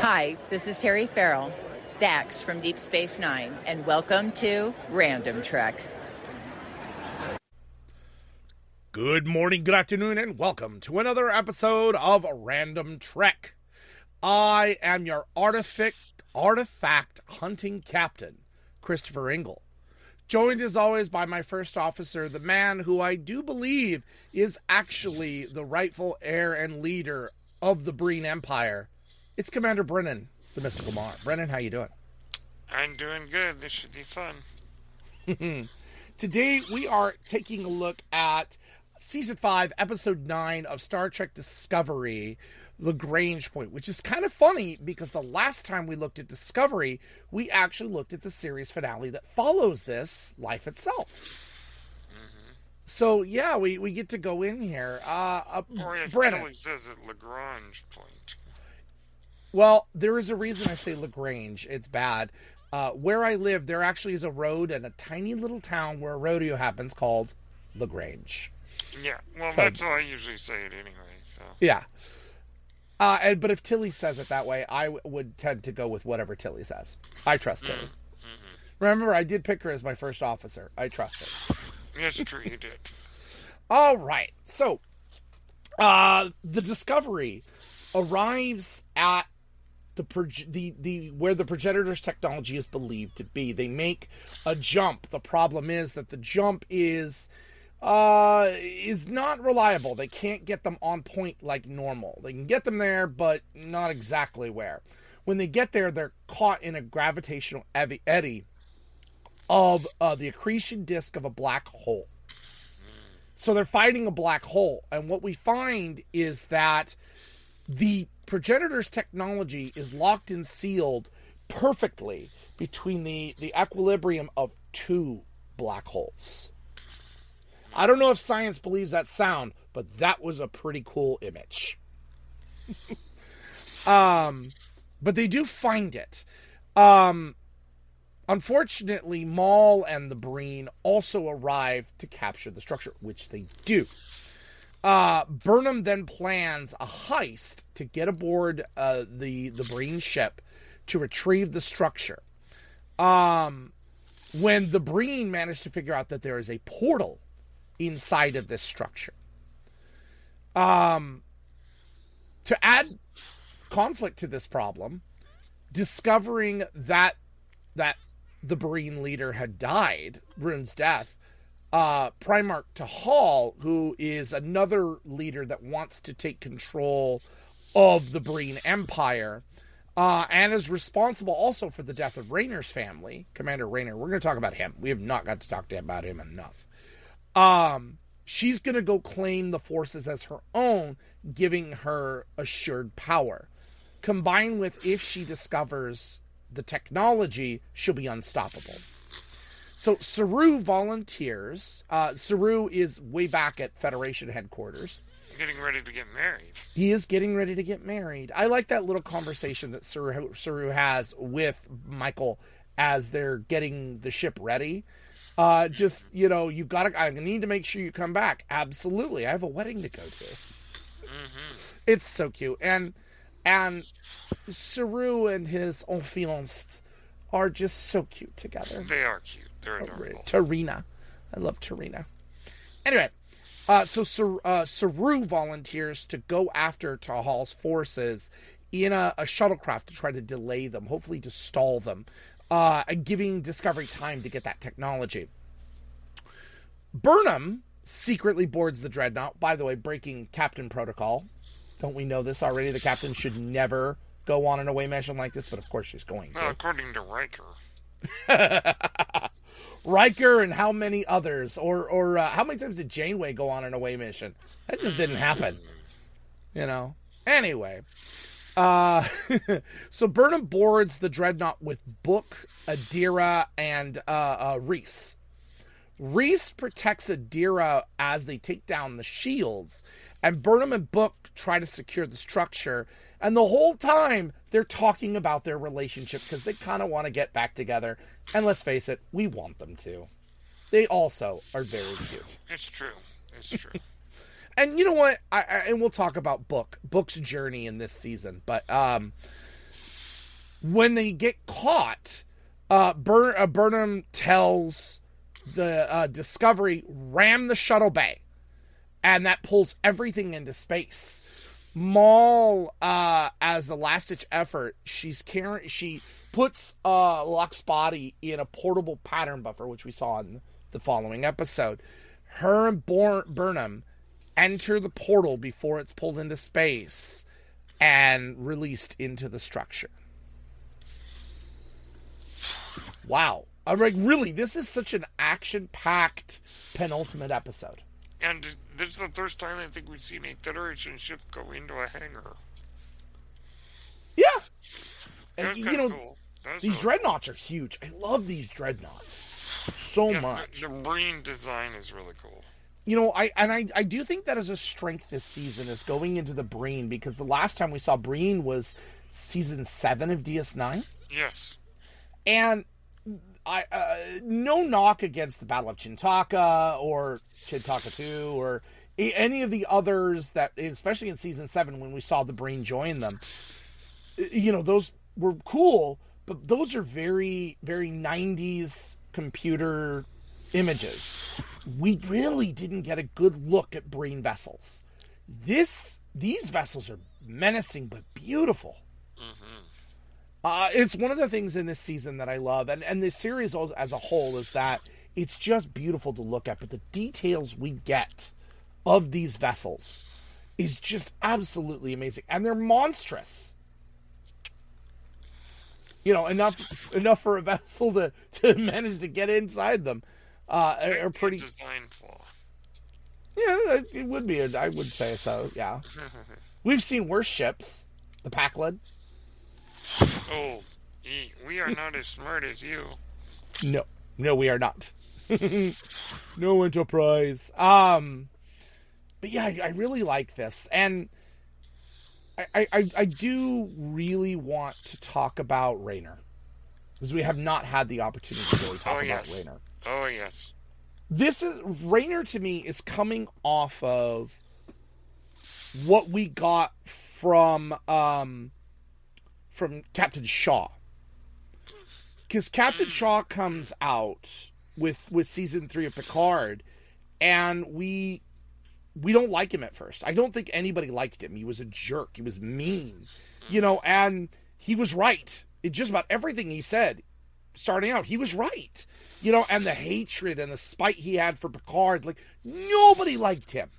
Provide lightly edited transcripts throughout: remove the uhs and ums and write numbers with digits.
Hi, this is Terry Farrell, Dax from Deep Space Nine, and welcome to Random Trek. Good morning, good afternoon, and welcome to another episode of Random Trek. I am your artifact hunting captain, Christopher Ingle. Joined as always by my first officer, the man who I do believe is actually the rightful heir and leader of the Breen Empire. It's Commander Brennan, the Mystical Mar. Brennan, how you doing? I'm doing good. This should be fun. Today we are taking a look at Season 5, Episode 9 of Star Trek Discovery, Lagrange Point, which is kind of funny because the last time we looked at Discovery, we actually looked at the series finale that follows this, Life Itself. Mm-hmm. So, yeah, we get to go in here. Or as Brennan. Tilly says it, Lagrange Point. Well, there is a reason I say Lagrange. It's bad. Where I live, there actually is a road in a tiny little town where a rodeo happens called Lagrange. Yeah, well, that's how I usually say it anyway, so. Yeah. But if Tilly says it that way, I would tend to go with whatever Tilly says. I trust Tilly. Mm-hmm. Remember, I did pick her as my first officer. I trust her. Yes, true, you did. All right. So, the Discovery arrives at the where the Progenitors technology is believed to be. They make a jump. The problem is that the jump is not reliable. They can't get them on point like normal. They can get them there, but not exactly where. When they get there, they're caught in a gravitational eddy of the accretion disk of a black hole. So they're fighting a black hole, and what we find is that the Progenitors technology is locked and sealed perfectly between the equilibrium of two black holes. I don't know if science believes that sound, but that was a pretty cool image. But they do find it. Unfortunately, Maul and the Breen also arrive to capture the structure, which they do. Burnham then plans a heist to get aboard the Breen ship to retrieve the structure. When the Breen manage to figure out that there is a portal inside of this structure. To add conflict to this problem, discovering that the Breen leader had died, Rune's death, Primarch Tahal, who is another leader that wants to take control of the Breen Empire, and is responsible also for the death of Raynor's family, Commander Raynor. We're going to talk about him. We have not got to talk about him enough. She's going to go claim the forces as her own, giving her assured power. Combined with if she discovers the technology, she'll be unstoppable. So Saru volunteers. Saru is way back at Federation headquarters. Getting ready to get married. He is getting ready to get married. I like that little conversation that Saru has with Michael as they're getting the ship ready. I need to make sure you come back. Absolutely. I have a wedding to go to. Mm-hmm. It's so cute. And Saru and his enffianced are just so cute together. They are cute. They're adorable. Tarina. I love Tarina. Anyway, so Saru volunteers to go after Tahal's forces in a shuttlecraft to try to delay them, hopefully to stall them, giving Discovery time to get that technology. Burnham secretly boards the Dreadnought, by the way, breaking Captain Protocol. Don't we know this already? The captain should never go on an away mission like this, but of course she's going to. Well, according to Riker. Riker and how many others? Or how many times did Janeway go on an away mission? That just didn't happen. Anyway. So Burnham boards the Dreadnought with Book, Adira, and Reese. Reese protects Adira as they take down the shields, and Burnham and Book try to secure the structure, and the whole time they're talking about their relationship because they kind of want to get back together, and let's face it, we want them to. They also are very cute. It's true. And you know what? And we'll talk about Book's journey in this season, but When they get caught, Burnham tells the Discovery, ram the shuttle bay. And that pulls everything into space. Maul, as a last-ditch effort, she puts Locke's body in a portable pattern buffer, which we saw in the following episode. Her and Burnham enter the portal before it's pulled into space and released into the structure. Wow. I'm like, really, this is such an action-packed penultimate episode. And this is the first time I think we've seen a Federation ship go into a hangar. Yeah. That And, was kind of cool. These dreadnoughts are huge. I love these dreadnoughts so much. The Breen design is really cool. I do think that is a strength this season, is going into the Breen, because the last time we saw Breen was season 7 of DS9. Yes. And no knock against the Battle of Chintaka or Chintaka 2 or any of the others that, especially in season 7 when we saw the Breen join them. Those were cool, but those are very, very 90s computer images. We really didn't get a good look at Breen vessels. These vessels are menacing but beautiful. Mm-hmm. It's one of the things in this season that I love, and this series as a whole, is that it's just beautiful to look at, but the details we get of these vessels is just absolutely amazing, and they're monstrous. Enough for a vessel to manage to get inside them. Are pretty design flaw. Yeah, it would be. I would say so. Yeah, we've seen worse ships. The Pakled. Oh, we are not as smart as you. No, we are not. No Enterprise. But yeah, I really like this, and I do really want to talk about Raynor, because we have not had the opportunity to really talk about Raynor. Oh yes. Raynor to me is coming off of what we got from Captain Shaw. Because Captain Shaw comes out with season 3 of Picard, and we don't like him at first. I don't think anybody liked him. He was a jerk. He was mean. And he was right. In just about everything he said starting out, he was right. And the hatred and the spite he had for Picard, like, nobody liked him.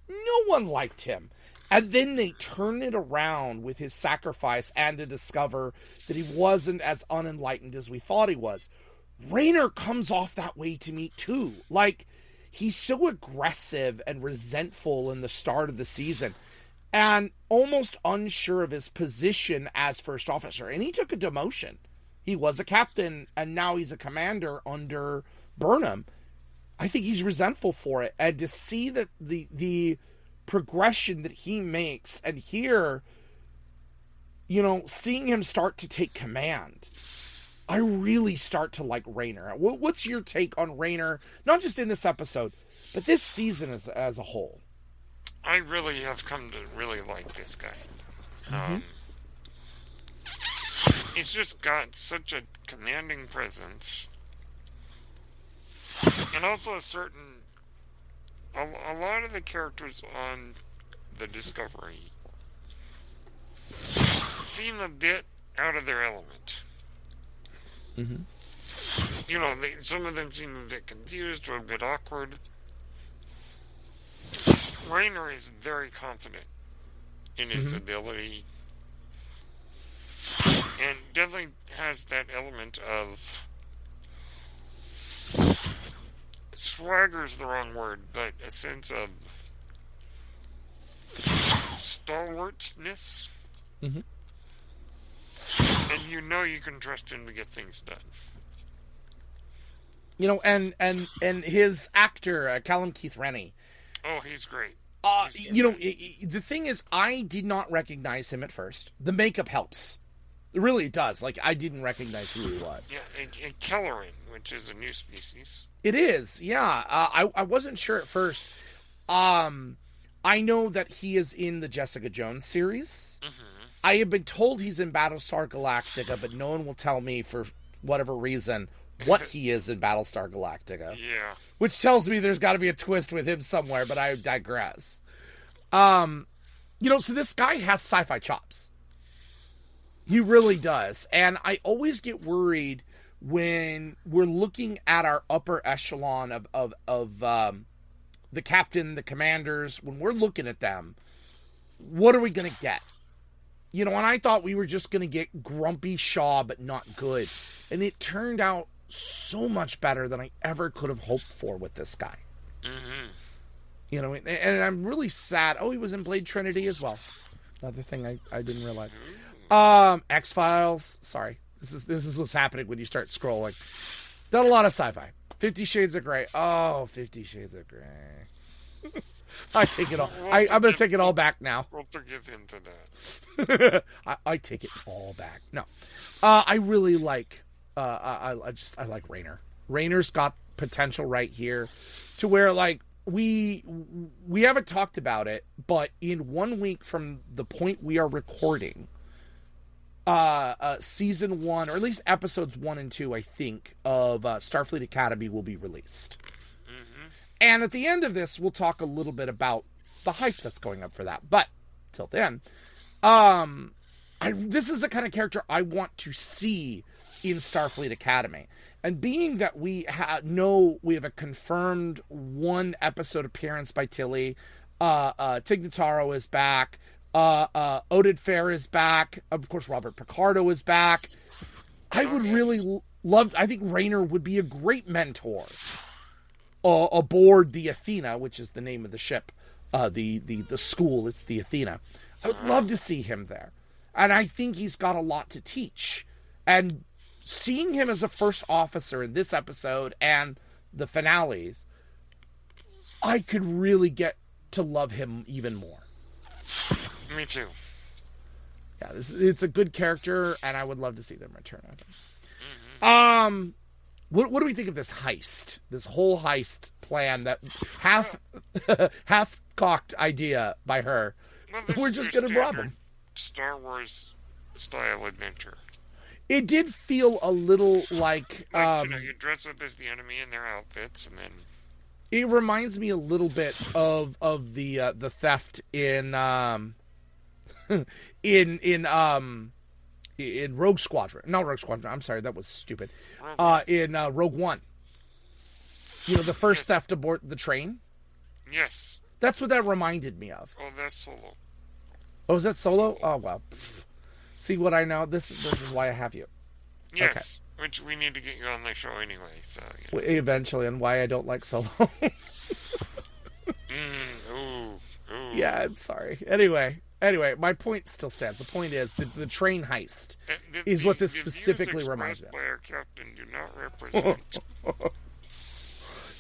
No one liked him. And then they turn it around with his sacrifice and to discover that he wasn't as unenlightened as we thought he was. Raynor comes off that way to me, too. Like, he's so aggressive and resentful in the start of the season and almost unsure of his position as first officer. And he took a demotion. He was a captain, and now he's a commander under Burnham. I think he's resentful for it. And to see that the progression that he makes, and here, seeing him start to take command, I really start to like Raynor. What's your take on Raynor, not just in this episode, but this season as a whole? I really have come to really like this guy. Mm-hmm. He's just got such a commanding presence, and also a lot of the characters on the Discovery seem a bit out of their element. Mm-hmm. Some of them seem a bit confused or a bit awkward. Raynor is very confident in his ability, and definitely has that element of swagger is the wrong word, but a sense of stalwartness. Mm-hmm. And you can trust him to get things done. And his actor, Callum Keith Rennie. Oh, he's great. The thing is, I did not recognize him at first. The makeup helps. It really does. Like, I didn't recognize who he was. Yeah, and Kelleran, which is a new species. It is, yeah. I wasn't sure at first. I know that he is in the Jessica Jones series. Mm-hmm. I have been told he's in Battlestar Galactica, but no one will tell me for whatever reason what he is in Battlestar Galactica. Yeah. Which tells me there's got to be a twist with him somewhere, but I digress. So this guy has sci-fi chops. He really does. And I always get worried when we're looking at our upper echelon of the captain, the commanders, when we're looking at them, what are we going to get? And I thought we were just going to get grumpy Shaw, but not good. And it turned out so much better than I ever could have hoped for with this guy. Mm-hmm. And I'm really sad. Oh, he was in Blade Trinity as well. Another thing I didn't realize. X-Files. Sorry. This is what's happening when you start scrolling. Done a lot of sci-fi. 50 Shades of Grey. Oh, 50 Shades of Grey. I take it all. I'm going to take it all back now. We'll forgive him for that. I take it all back. No. I really like... I like Rayner. Rayner's got potential right here to where, like, we haven't talked about it, but in 1 week from the point we are recording, season 1, or at least episodes 1 and 2, I think, of Starfleet Academy will be released. Mm-hmm. And at the end of this, we'll talk a little bit about the hype that's going up for that. But till then, this is the kind of character I want to see in Starfleet Academy. And being that we have a confirmed 1 episode appearance by Tilly, Tig Notaro is back, Oded Fair is back, of course Robert Picardo is back. I would really love, I think Rayner would be a great mentor aboard the Athena, which is the name of the ship, the school, it's the Athena. I would love to see him there. And I think he's got a lot to teach. And seeing him as a first officer in this episode and the finales, I could really get to love him even more. Me too. Yeah, it's a good character, and I would love to see them return of him. Mm-hmm. What do we think of this heist? This whole heist plan, that half-cocked idea by her. Well, We're just going to rob him. Star Wars style adventure. It did feel a little like... you dress up as the enemy in their outfits, and then... It reminds me a little bit of the theft in Rogue Squadron. Not Rogue Squadron. I'm sorry, that was stupid. In Rogue One. The first theft aboard the train. Yes. That's what that reminded me of. Oh, that's Solo. Oh, is that Solo? Oh, well. See what I know? This is why I have you. Yes. Okay. Which we need to get you on the show anyway. So eventually, and why I don't like Solo. Ooh. Yeah, I'm sorry. Anyway, my point still stands. The point is the train heist is what this specifically reminds me of. By our captain do not represent.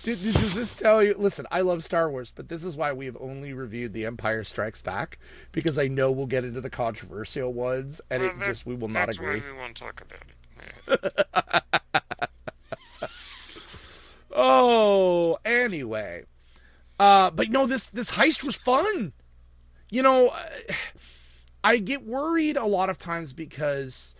Does this tell you? Listen, I love Star Wars, but this is why we have only reviewed The Empire Strikes Back, because I know we'll get into the controversial ones, and we will not agree. That's why we won't talk about it. Oh, anyway. But no, this heist was fun. I get worried a lot of times because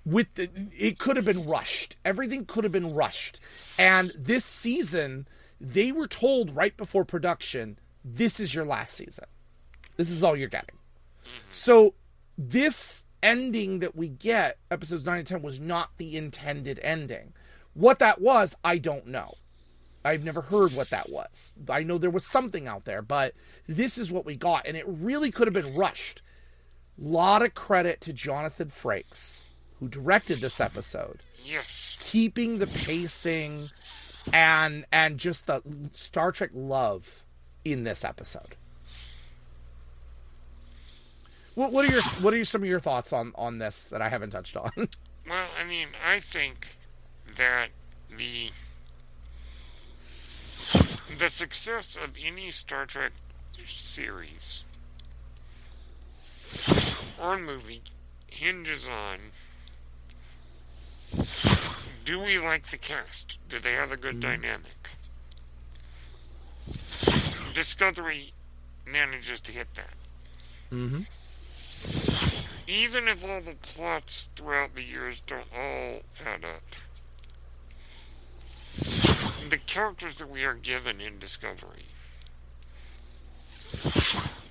it could have been rushed. Everything could have been rushed. And this season, they were told right before production, this is your last season. This is all you're getting. So this ending that we get, episodes 9 and 10, was not the intended ending. What that was, I don't know. I've never heard what that was. I know there was something out there, but this is what we got, and it really could have been rushed. Lot of credit to Jonathan Frakes, who directed this episode. Yes. Keeping the pacing and just the Star Trek love in this episode. What are some of your thoughts on this that I haven't touched on? Well, I mean, I think that the success of any Star Trek series or movie hinges on, do we like the cast? Do they have a good dynamic? Discovery manages to hit that. Mm-hmm. even if all the plots throughout the years don't all add up, the characters that we are given in Discovery,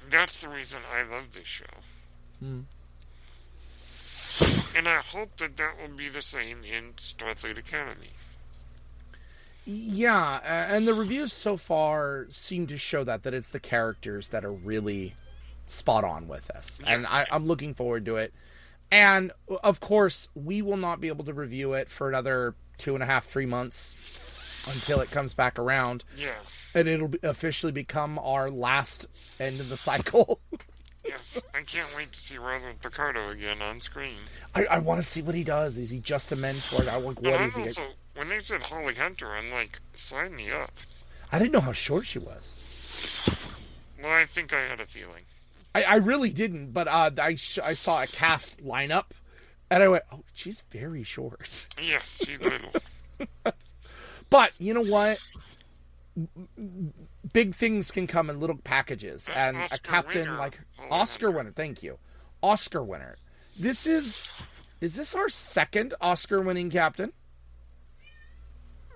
that's the reason I love this show. And I hope that that will be the same in Starfleet Academy. Yeah, and the reviews so far seem to show that it's the characters that are really spot on with this. Yeah. And I'm looking forward to it. And, of course, we will not be able to review it for another 2.5-3 months until it comes back around. Yeah. And it'll officially become our last end of the cycle. Yes, I can't wait to see Rosalind Picardo again on screen. I want to see what he does. Is he just a mentor? What is he? Also, when they said Holly Hunter, I'm like, sign me up. I didn't know how short she was. Well, I think I had a feeling. I really didn't, but I saw a cast lineup, and I went, oh, she's very short. Yes, she's little. But, you know what? Big things can come in little packages, and Oscar a captain winner. like Oscar winner. Thank you, Oscar winner. Is this our second Oscar-winning captain?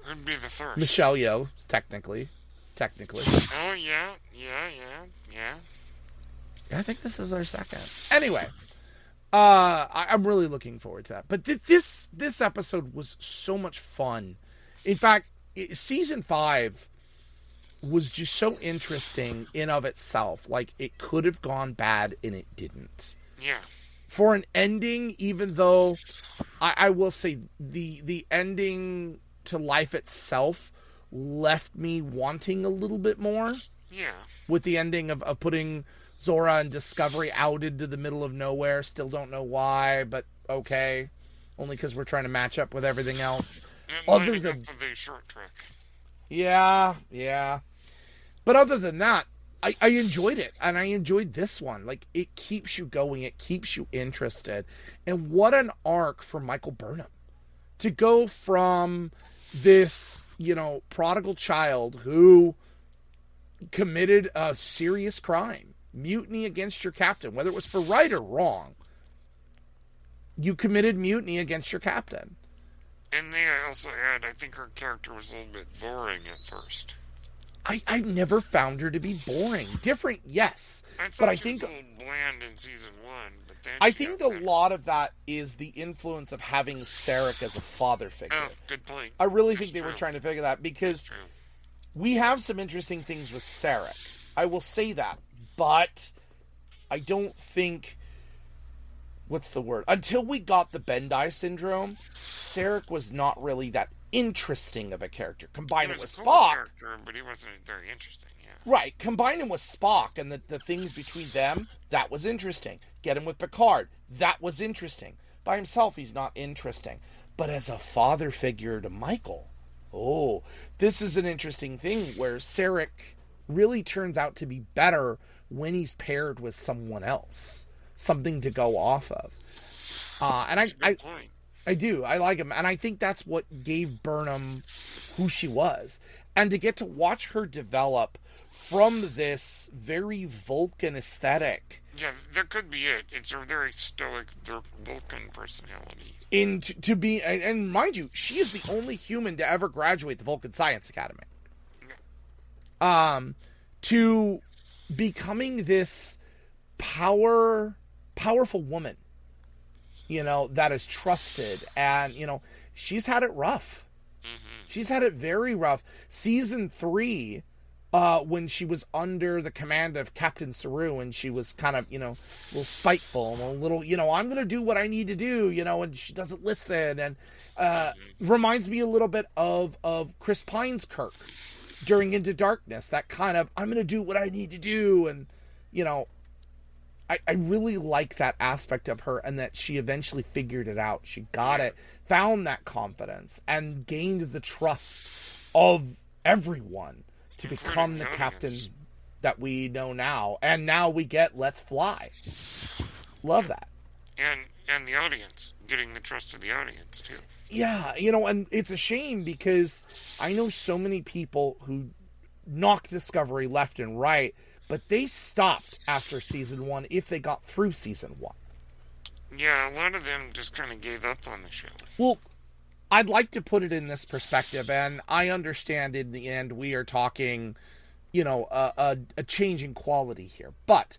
Would be the first. Michelle Yeoh, technically. Oh yeah. I think this is our second. Anyway, I'm really looking forward to that. But this episode was so much fun. In fact, season 5 was just so interesting in of itself. Like, it could have gone bad, and it didn't. Yeah. For an ending, even though I will say the ending to life itself left me wanting a little bit more. Yeah. With the ending of putting Zora and Discovery out into the middle of nowhere. Still don't know why, but okay. Only because we're trying to match up with everything else. Other than the short trek. Yeah. But other than that, I enjoyed it, and I enjoyed this one. Like, it keeps you going, it keeps you interested. And what an arc for Michael Burnham. To go from this, prodigal child who committed a serious crime, mutiny against your captain, whether it was for right or wrong, you committed mutiny against your captain. And may I also add, I think her character was a little bit boring at first. I've never found her to be boring. Different, yes. I think was a little bland in season 1. But then I think a lot of that is the influence of having Sarek as a father figure. Oh, good point. I really think they were trying to figure that, because we have some interesting things with Sarek. I will say that. But I don't think... What's the word? Until we got the Bendai syndrome, Sarek was not really that interesting of a character. Combine it with Spock. Character, but he wasn't very interesting, yeah. Right. Combine him with Spock and the things between them, that was interesting. Get him with Picard, that was interesting. By himself, he's not interesting. But as a father figure to Michael, this is an interesting thing where Sarek really turns out to be better when he's paired with someone else. Something to go off of. And I do. I like him. And I think that's what gave Burnham who she was. And to get to watch her develop from this very Vulcan aesthetic. Yeah, that could be it. It's a very stoic Vulcan personality. To be, and mind you, she is the only human to ever graduate the Vulcan Science Academy. Yeah. To becoming this powerful woman, that is trusted, and, she's had it rough. Mm-hmm. She's had it very rough. Season 3, when she was under the command of Captain Saru, and she was kind of, a little spiteful, and a little, I'm going to do what I need to do, and she doesn't listen, and reminds me a little bit of Chris Pine's Kirk during Into Darkness, that kind of, I'm going to do what I need to do, and, I really like that aspect of her, and that she eventually figured it out. She got it, found that confidence, and gained the trust of everyone to become the captain that we know now. And now we get Let's Fly. Love that. And the audience, getting the trust of the audience, too. Yeah, and it's a shame, because I know so many people who knock Discovery left and right, but they stopped after season 1 if they got through season 1. Yeah, a lot of them just kind of gave up on the show. Well, I'd like to put it in this perspective, and I understand in the end we are talking, a change in quality here. But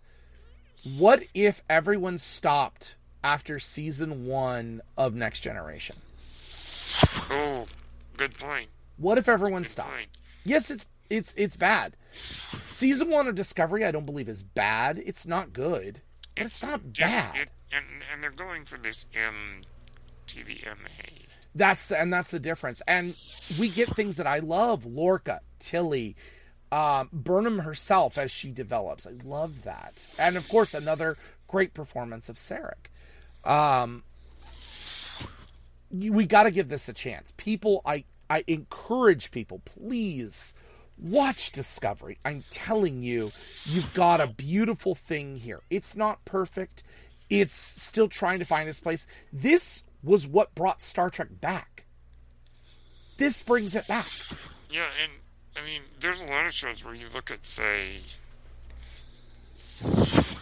what if everyone stopped after season 1 of Next Generation? Oh, good point. What if everyone stopped? Point. Yes, it's bad. Season 1 of Discovery, I don't believe is bad. It's not good, but it's not bad. And they're going for this MTVMA. That's the difference. And we get things that I love. Lorca, Tilly, Burnham herself as she develops. I love that. And of course, another great performance of Sarek. We got to give this a chance. People, I encourage people, please watch Discovery. I'm telling you, you've got a beautiful thing here. It's not perfect. It's still trying to find its place. This was what brought Star Trek back. This brings it back. Yeah, and I mean, there's a lot of shows where you look at, say,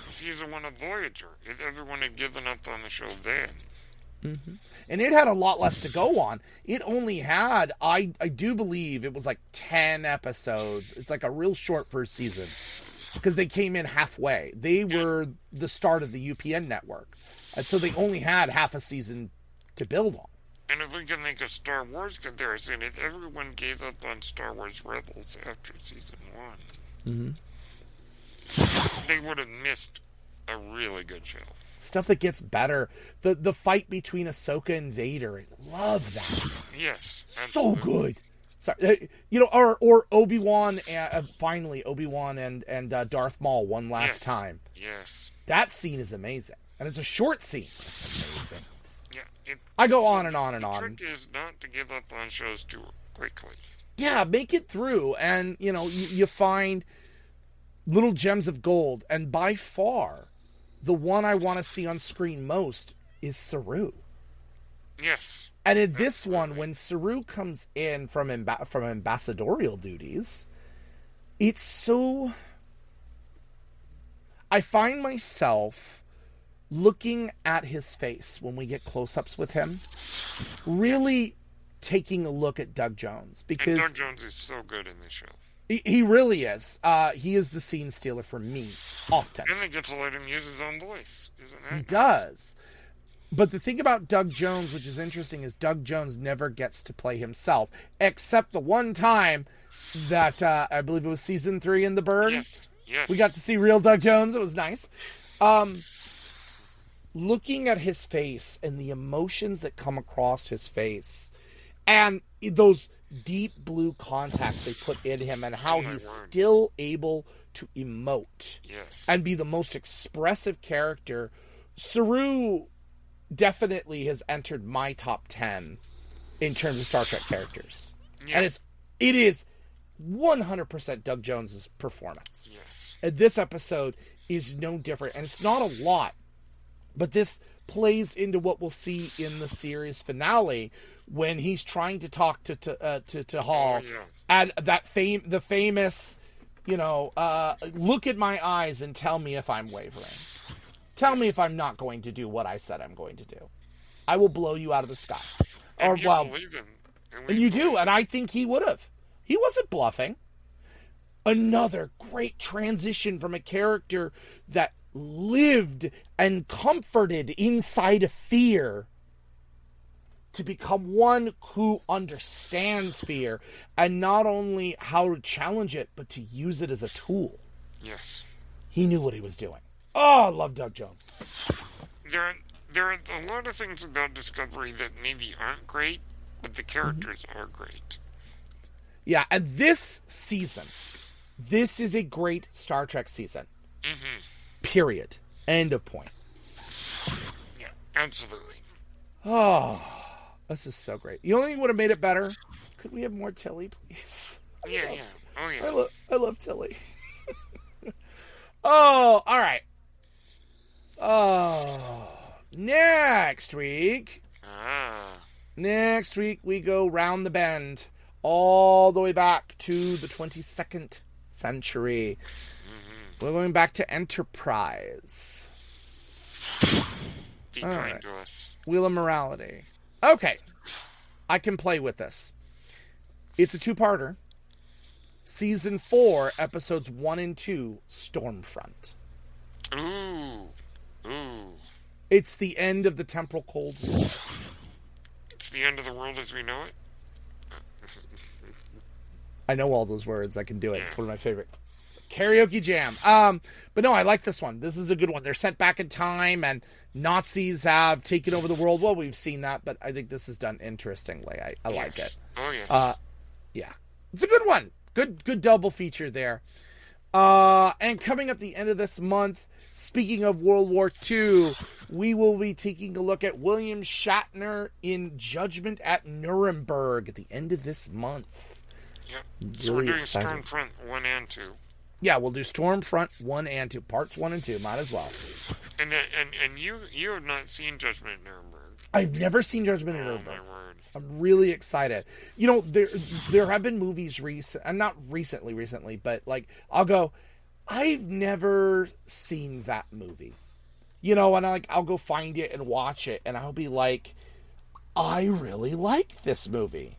season 1 of Voyager. Everyone had given up on the show then. Mm-hmm. And it had a lot less to go on. It only had, I do believe, it was like 10 episodes. It's like a real short first season. Because they came in halfway. They were the start of the UPN network. And so they only had half a season to build on. And if we can make a Star Wars comparison, if everyone gave up on Star Wars Rebels after season 1, they would have missed a really good show. Stuff that gets better. The fight between Ahsoka and Vader. I love that. Yes. So Absolutely. good. Sorry, or Obi-Wan, finally, Obi-Wan and Darth Maul one last time. Yes. That scene is amazing. And it's a short scene. It's amazing. Yeah. I go on and on and on. The trick is not to give up on shows too quickly. Yeah, make it through. And, you find little gems of gold. And by far, the one I want to see on screen most is Saru. Yes. And in this one, when Saru comes in from ambassadorial duties, it's so... I find myself looking at his face when we get close-ups with him, really taking a look at Doug Jones. Because and Doug Jones is so good in this show. He really is. He is the scene stealer for me, often. And he gets to let him use his own voice. Isn't that He nice? does. But the thing about Doug Jones, which is interesting, is Doug Jones never gets to play himself, except the one time that I believe it was season 3 in The Burn. Yes. We got to see real Doug Jones. It was nice. Looking at his face and the emotions that come across his face, and those deep blue contacts they put in him, and how he's still able to emote and be the most expressive character. Saru definitely has entered my top 10 in terms of Star Trek characters. Yeah. And it is 100% Doug Jones's performance. Yes. And this episode is no different. And it's not a lot, but this plays into what we'll see in the series finale when he's trying to talk to Hall. Oh, yeah. And the famous, look at my eyes and tell me if I'm wavering. Tell me if I'm not going to do what I said I'm going to do. I will blow you out of the sky. And you believe him. And you do, and I think he would have. He wasn't bluffing. Another great transition from a character that lived and comforted inside of fear to become one who understands fear, and not only how to challenge it, but to use it as a tool. Yes. He knew what he was doing. Oh, I love Doug Jones. There are a lot of things about Discovery that maybe aren't great, but the characters are great. Yeah, and this season, this is a great Star Trek season. Mm-hmm. Period. End of point. Yeah, absolutely. Oh, this is so great. You only would have made it better. Could we have more Tilly, please? Yeah. Oh, yeah. I love Tilly. Oh, all right. Oh, next week. Next week we go round the bend, all the way back to the 22nd century. Mm-hmm. We're going back to Enterprise. Be kind to us. Wheel of Morality. Okay. I can play with this. It's a two-parter. Season 4, episodes 1 and 2, Stormfront. Ooh. It's the end of the temporal Cold War. It's the end of the world as we know it. I know all those words. I can do it. Yeah. It's one of my favorite. Karaoke jam. But no, I like this one. This is a good one. They're sent back in time, and Nazis have taken over the world. Well, we've seen that, but I think this is done interestingly. I like it. Oh, yes. Yeah. It's a good one. Good double feature there. And coming up the end of this month, speaking of World War II, we will be taking a look at William Shatner in Judgment at Nuremberg at the end of this month. Yep. So we're doing Stormfront 1 and 2. Yeah, we'll do Stormfront 1 and 2. Parts 1 and 2. Might as well. And you have not seen Judgment at Nuremberg. I've never seen Judgment at Nuremberg. Oh, my word. I'm really excited. You know, there have been movies not recently, but like, I'll go, I've never seen that movie. You know, and I'll go find it and watch it, and I'll be like, I really like this movie.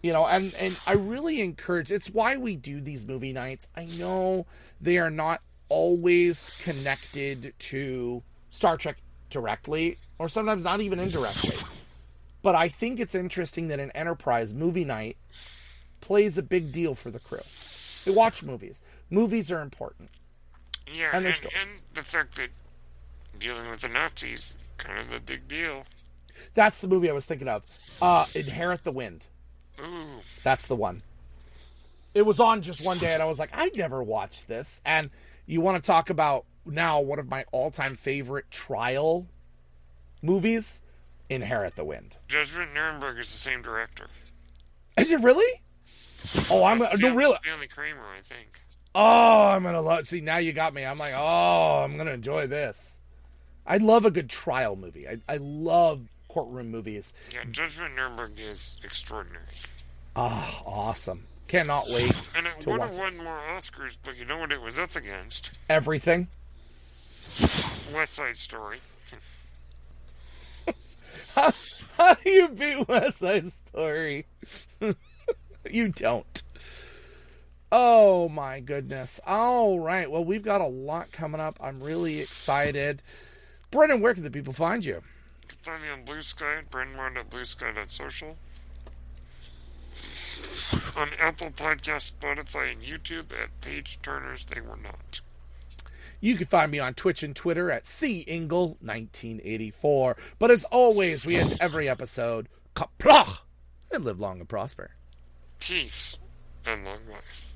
You know, and I really encourage, it's why we do these movie nights. I know they are not always connected to Star Trek directly, or sometimes not even indirectly. But I think it's interesting that an Enterprise movie night plays a big deal for the crew. They watch movies. Movies are important. Yeah, and the fact that dealing with the Nazis, kind of a big deal. That's the movie I was thinking of. Inherit the Wind. Ooh. That's the one. It was on just one day, and I was like, I'd never watched this. And you want to talk about now one of my all-time favorite trial movies? Inherit the Wind. Judgment Nuremberg is the same director. Is it really? Oh, really. Stanley Kramer, I think. Oh, I'm gonna love. See, now you got me. I'm like, I'm gonna enjoy this. I love a good trial movie. I love courtroom movies. Yeah, Judgment Nuremberg is extraordinary. Awesome. Cannot wait. And it would have won more Oscars, but you know what it was up against? Everything. West Side Story. How do you beat West Side Story? You don't. Oh, my goodness. All right. Well, we've got a lot coming up. I'm really excited. Brendan, where can the people find you? You can find me on Blue Sky at brendan.bluesky.social. On Apple Podcasts, Spotify, and YouTube at Page Turners They Were Not. You can find me on Twitch and Twitter at CIngle1984. But as always, we end every episode, Kaplah! And live long and prosper. Peace and long life.